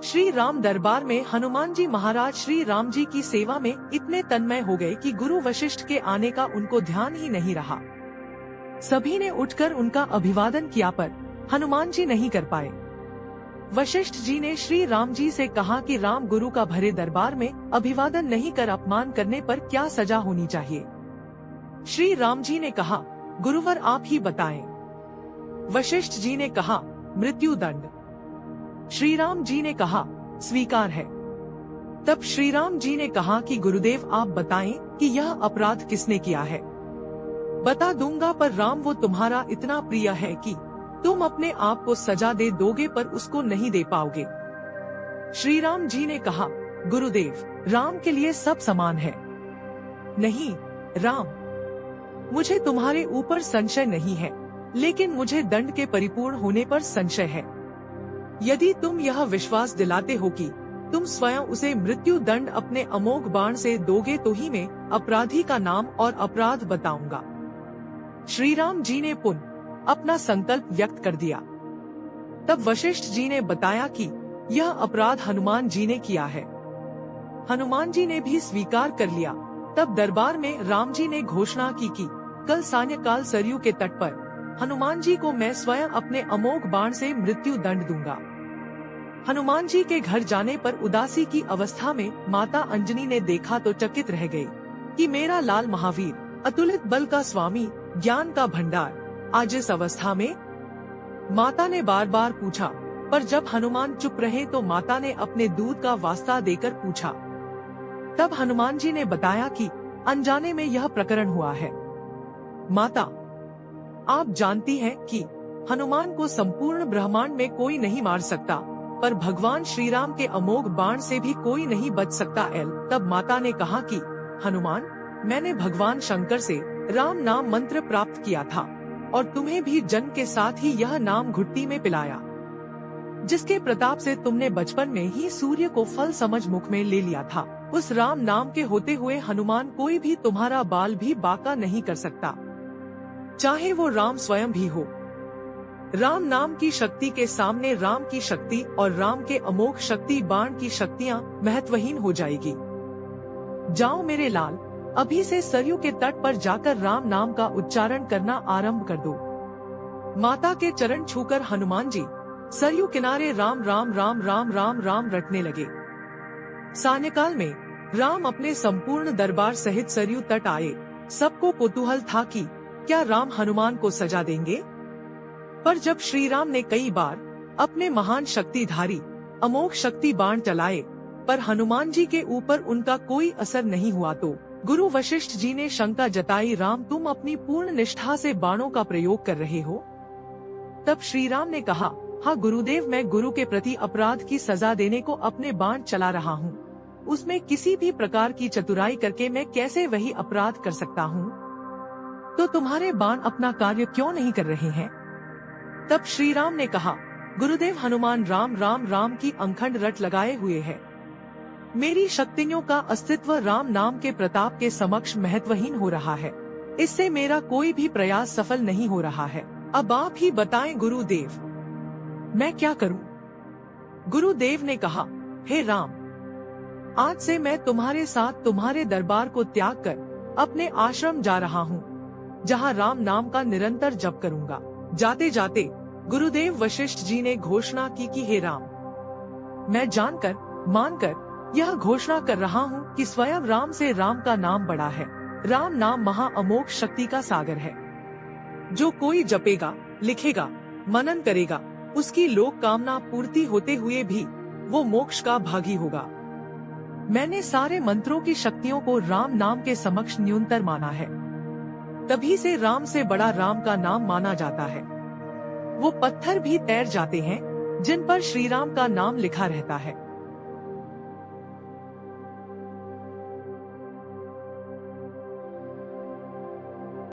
श्री राम दरबार में हनुमान जी महाराज श्री राम जी की सेवा में इतने तन्मय हो गए कि गुरु वशिष्ठ के आने का उनको ध्यान ही नहीं रहा। सभी ने उठकर उनका अभिवादन किया पर हनुमान जी नहीं कर पाए। वशिष्ठ जी ने श्री राम जी से कहा कि राम गुरु का भरे दरबार में अभिवादन नहीं कर अपमान करने पर क्या सजा होनी चाहिए। श्री राम जी ने कहा, गुरुवर आप ही बताएं। वशिष्ठ जी ने कहा, मृत्यु दंड। श्री राम जी ने कहा, स्वीकार है। तब श्री राम जी ने कहा कि गुरुदेव आप बताएं कि यह अपराध किसने किया है। बता दूंगा पर राम वो तुम्हारा इतना प्रिय है कि तुम अपने आप को सजा दे दोगे पर उसको नहीं दे पाओगे। श्री राम जी ने कहा, गुरुदेव राम के लिए सब समान है। नहीं राम, मुझे तुम्हारे ऊपर संशय नहीं है, लेकिन मुझे दंड के परिपूर्ण होने पर संशय है। यदि तुम यह विश्वास दिलाते हो कि तुम स्वयं उसे मृत्यु दंड अपने अमोघ बाण से दोगे तो ही मैं अपराधी का नाम और अपराध बताऊंगा। श्री राम जी ने पुनः अपना संकल्प व्यक्त कर दिया। तब वशिष्ठ जी ने बताया कि यह अपराध हनुमान जी ने किया है। हनुमान जी ने भी स्वीकार कर लिया। तब दरबार में राम जी ने घोषणा की कि कल सायंकाल सरयू के तट पर हनुमान जी को मैं स्वयं अपने अमोघ बाण से मृत्यु दंड दूंगा। हनुमान जी के घर जाने पर उदासी की अवस्था में माता अंजनी ने देखा तो चकित रह गई कि मेरा लाल महावीर, अतुलित बल का स्वामी, ज्ञान का भंडार आज इस अवस्था में। माता ने बार बार पूछा, पर जब हनुमान चुप रहे तो माता ने अपने दूध का वास्ता देकर पूछा। तब हनुमान जी ने बताया कि अनजाने में यह प्रकरण हुआ है। माता, आप जानती हैं कि हनुमान को संपूर्ण ब्रह्मांड में कोई नहीं मार सकता, पर भगवान श्री राम के अमोघ बाण से भी कोई नहीं बच सकता। तब माता ने कहा कि हनुमान, मैंने भगवान शंकर से राम नाम मंत्र प्राप्त किया था और तुम्हें भी जन्म के साथ ही यह नाम घुट्टी में पिलाया, जिसके प्रताप से तुमने बचपन में ही सूर्य को फल समझ मुख में ले लिया था। उस राम नाम के होते हुए हनुमान कोई भी तुम्हारा बाल भी बांका नहीं कर सकता, चाहे वो राम स्वयं भी हो। राम नाम की शक्ति के सामने राम की शक्ति और राम के अमोघ शक्ति बाण की शक्तियाँ महत्वहीन हो जाएगी। जाओ मेरे लाल, अभी से सरयू के तट पर जाकर राम नाम का उच्चारण करना आरंभ कर दो। माता के चरण छूकर हनुमान जी सरयू किनारे राम राम राम राम राम राम रटने लगे। सायंकाल में राम अपने संपूर्ण दरबार सहित सरयू तट आए। सबको कौतूहल था कि क्या राम हनुमान को सजा देंगे। पर जब श्री राम ने कई बार अपने महान शक्तिधारी अमोघ शक्ति बाण चलाए पर हनुमान जी के ऊपर उनका कोई असर नहीं हुआ तो गुरु वशिष्ठ जी ने शंका जताई, राम तुम अपनी पूर्ण निष्ठा से बाणों का प्रयोग कर रहे हो। तब श्री राम ने कहा, हाँ गुरुदेव, मैं गुरु के प्रति अपराध की सजा देने को अपने बाण चला रहा हूँ। उसमें किसी भी प्रकार की चतुराई करके मैं कैसे वही अपराध कर सकता हूँ। तो तुम्हारे बाण अपना कार्य क्यों नहीं कर रहे हैं। तब श्री राम ने कहा, गुरुदेव हनुमान राम राम राम की अंखंड रट लगाए हुए है। मेरी शक्तियों का अस्तित्व राम नाम के प्रताप के समक्ष महत्वहीन हो रहा है। इससे मेरा कोई भी प्रयास सफल नहीं हो रहा है। अब आप ही बताएं गुरुदेव, मैं क्या करूं। गुरुदेव ने कहा, हे राम, आज से मैं तुम्हारे साथ तुम्हारे दरबार को त्याग कर अपने आश्रम जा रहा हूं, जहां राम नाम का निरंतर जप करूंगा। जाते जाते गुरुदेव वशिष्ठ जी ने घोषणा की कि हे राम, मैं जानकर मानकर यह घोषणा कर रहा हूँ कि स्वयं राम से राम का नाम बड़ा है। राम नाम महा अमोघ शक्ति का सागर है। जो कोई जपेगा, लिखेगा, मनन करेगा, उसकी लोक कामना पूर्ति होते हुए भी वो मोक्ष का भागी होगा। मैंने सारे मंत्रों की शक्तियों को राम नाम के समक्ष न्यूनतर माना है। तभी से राम से बड़ा राम का नाम माना जाता है। वो पत्थर भी तैर जाते हैं जिन पर श्री राम का नाम लिखा रहता है।